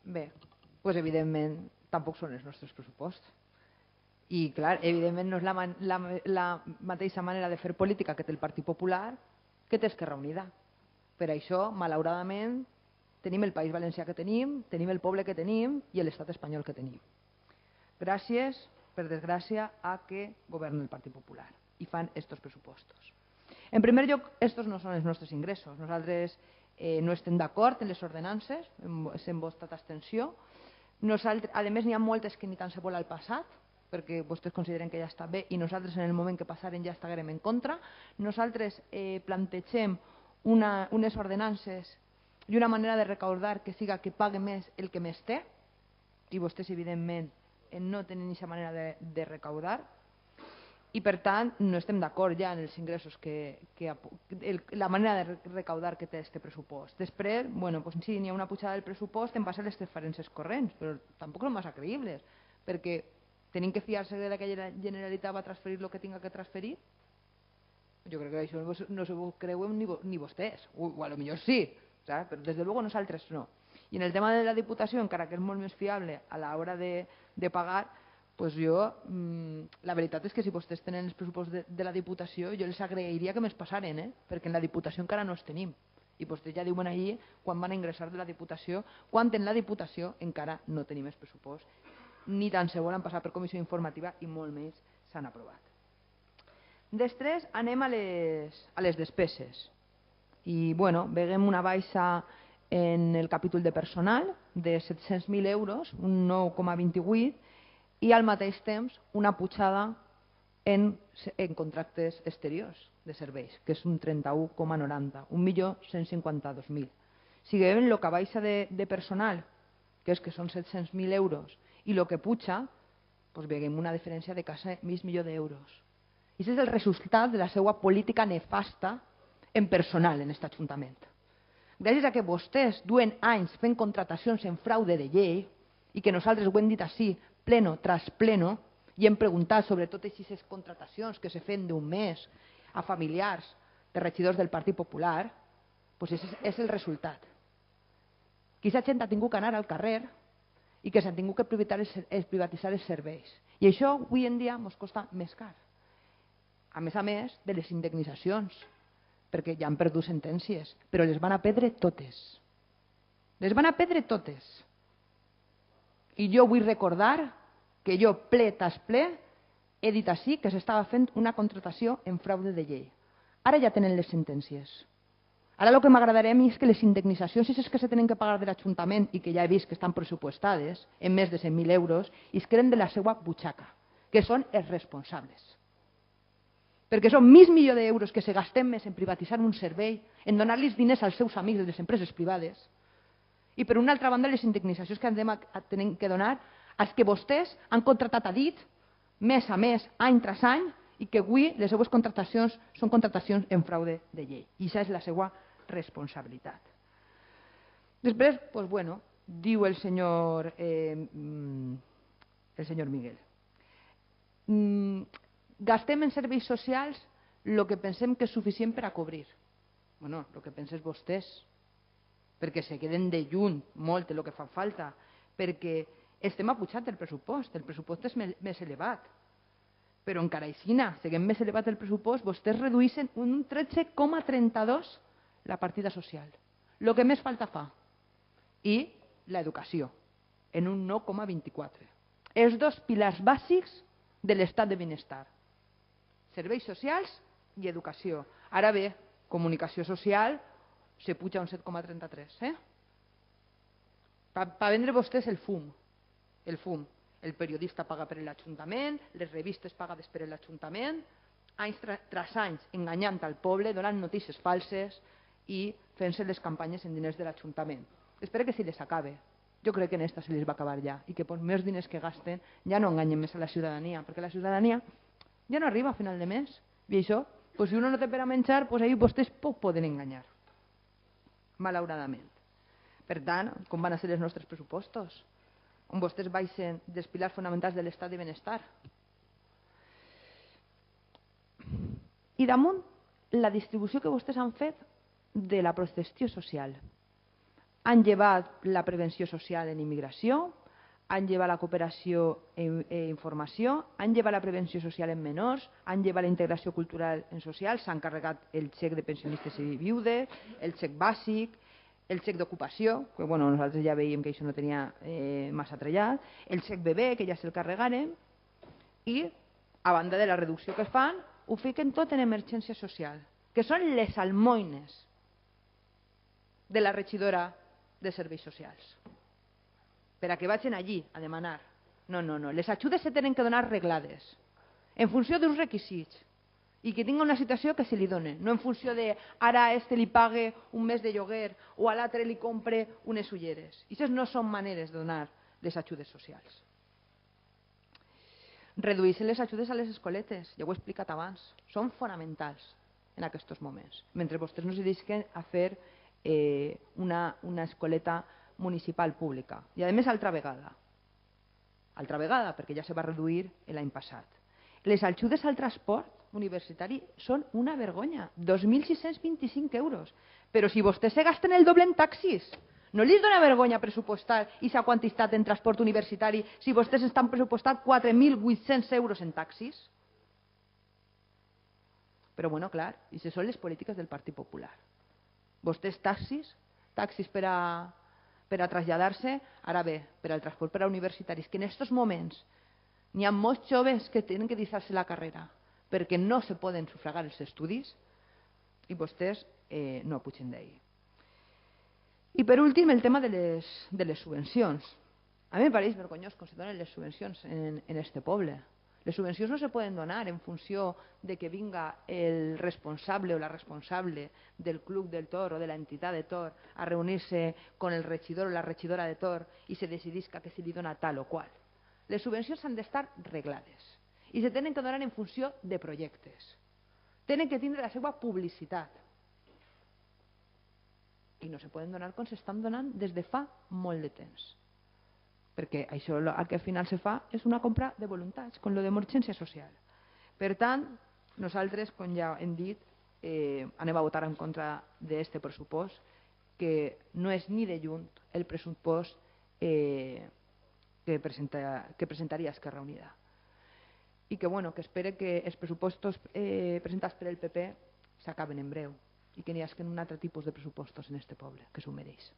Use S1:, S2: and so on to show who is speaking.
S1: Bé, doncs evidentment tampoc són els nostres pressuposts. I clar, evidentment no és la mateixa manera de fer política que té el Partit Popular que té Esquerra Unida. Per això, malauradament, tenim el País Valencià que tenim el poble que tenim i l'estat espanyol que tenim. Gràcies, per desgràcia, a que governa el Partit Popular i fan estos pressupostos. En primer lloc, estos no són els nostres ingressos. Nosaltres no estem d'acord en les ordenances, hem votat abstenció. A més, n'hi ha moltes que ni tan se vol al passat, perquè vostès consideren que ja està bé i nosaltres en el moment que passaren ja estarem en contra. Nosaltres plantegem unes ordenances i una manera de recaudar que siga que pague més el que més té, i vostès evidentment no tenen aquesta manera de recaudar, i per tant no estem d'acord ja en els ingressos, la manera de recaudar que té aquest pressupost. Després, doncs sí, n'hi ha una pujada del pressupost en base a les transferències corrents, però tampoc són massa creïbles, perquè tenim que fiar-se que la Generalitat va transferir el que tinga que transferir. Jo crec que això no s'ho creuen ni vostès, o potser sí, saps? Però des de luego nosaltres no. I en el tema de la Diputació, encara que és molt més fiable a l'hora de pagar, doncs jo, la veritat és que si vostès tenen els pressupostos de la Diputació, jo els agrairia que me'ls passaren, perquè en la Diputació encara no els tenim. I vostès ja diuen allí quan van a ingressar de la Diputació, quan en la Diputació encara no tenim els pressupostos, ni tan se volen passar per comissió informativa i molt més s'han aprovat. Després anem a les despeses. I veiem una baixa en el capítol de personal de 700.000 euros, un 9,28, i al mateix temps una pujada en contractes exteriors de serveis, que és un 31,90, 1.152.000. Si veiem el que baixa de personal, que són 700.000 euros, i el que puja, doncs veiem una diferència de quasi mig milió d'euros. I aquest és el resultat de la seva política nefasta en personal en aquest Ajuntament. Gràcies a que vostès duen anys fent contratacions en fraude de llei i que nosaltres ho hem dit així, pleno tras pleno, i hem preguntat sobre totes aquestes contratacions que se fan d'un mes a familiars de regidors del Partit Popular, doncs és el resultat. Que aquesta gent ha tingut que anar al carrer i que s'han tingut que privatitzar els serveis. I això avui en dia ens costa més car. A més de les indemnitzacions, perquè ja han perdut sentències, però les van a perdre totes. Les van a perdre totes. I jo vull recordar que jo, ple tras ple, he dit així que s'estava fent una contratació en fraude de llei. Ara ja tenen les sentències. Ara el que m'agradaria a mi és que les indemnitzacions, si és que se tenen que pagar de l'Ajuntament i que ja he vist que estan pressupostades en més de 100.000 euros, es queden de la seva butxaca, que són els responsables. Perquè són mig milió d'euros que se gasten més en privatitzar un servei, en donar-los diners als seus amics de les empreses privades, i per una altra banda les indemnitzacions que tenen que donar als que vostès han contratat a dit, mes a mes, any tras any, i que avui les seues contratacions són contratacions en fraude de llei. I això és la seva responsabilitat. Després, diu el senyor Miguel, gastem en serveis socials el que pensem que és suficient per a cobrir. El que pensen vostès, perquè se queden de lluny molt el que fa falta, perquè estem apujant el pressupost és més elevat, però encara així, seguint més elevat el pressupost, vostès redueixen un 13,32 la partida social, el que més falta fa, i l'educació, en un 9,24. Els dos pilars bàsics de l'estat de benestar, serveis socials i educació. Ara bé, comunicació social se puja un 7,33. Per vendre vostès el fum. El periodista paga per l'Ajuntament, les revistes pagades per l'Ajuntament, anys tras anys enganyant al poble, donant notícies falses i fent-se les campanyes en diners de l'Ajuntament. Espero que se les acabe. Jo crec que en esta se les va acabar ja i que per més diners que gasten ja no enganyen més a la ciutadania, perquè la ciutadania ja no arriba a final de mes. I això, si uno no té per a menjar, ahir vostès poden enganyar, malauradament. Per tant, com van ser els nostres pressupostos? On vostès baixen dels pilars fonamentals de l'estat de benestar. I damunt la distribució que vostès han fet de la protecció social. han llevat la prevenció social en immigració, han llevat la cooperació i informació, han llevat la prevenció social en menors, han llevat la integració cultural en social, s'han carregat el xec de pensionistes i viudes, el xec bàsic, el xec d'ocupació, que bueno, nosaltres ja veiem que això no tenia massa trellat, el xec bebè, que ja se'l carregaren, i a banda de la reducció que fan, ho fiquen tot en emergència social, que són les almoines de la regidora de serveis socials, per a que vagin allí a demanar. No, no, no. Les ajudes se tenen que donar reglades, en funció d'uns requisits, i que tingui una situació que se li doni, no en funció de ara a este li pague un mes de lloguer o a l'altre li compre unes ulleres. I aquestes no són maneres de donar les ajudes socials. Reduir les ajudes a les escoletes, ja ho he explicat abans, són fonamentals en aquests moments, mentre vostès no s'hi dediquen a fer una escoleta municipal pública. I a més, altra vegada, perquè ja se va reduir l'any passat. Les ajudes al transport universitari són una vergonya, 2.625 euros. Però si vostès se gasten el doble en taxis, no li dona vergonya pressupostar aquesta quantitat en transport universitari si vostès estan pressupostant 4.800 euros en taxis? Però, bueno, clar, aquestes són les polítiques del Partit Popular. Vostès taxis per a traslladar-se, ara bé, per al transport per a universitaris, que en aquests moments n'hi ha molts joves que tenen que deixar-se la carrera perquè no se poden sufragar els estudis i vostès no pugen d'ahir. I per últim, el tema de les subvencions. A mi em pareix vergonyós com se donen les subvencions en este poble. Les subvencions no se poden donar en funció de que vinga el responsable o la responsable del club del Tor o de l'entitat de Tor a reunir-se con el regidor o la regidora de Tor i se decidisca que se li dona tal o qual. Les subvencions han d'estar reglades i se tenen que donar en funció de projectes. Tenen que tindre la seva publicitat. I no se poden donar com s'estan donant des de fa molt de temps. Perquè això el que al final se fa és una compra de voluntats, com lo d'emergència social. Per tant, nosaltres, com ja hem dit, anem a votar en contra d'aquest pressupost, que no és ni de lluny el pressupost que presentaria Esquerra Unida. I que, bueno, que espere que els pressupostos presentats per el PP s'acaben en breu i que n'hi hagi un altre tipus de pressupostos en este poble, que s'ho mereix.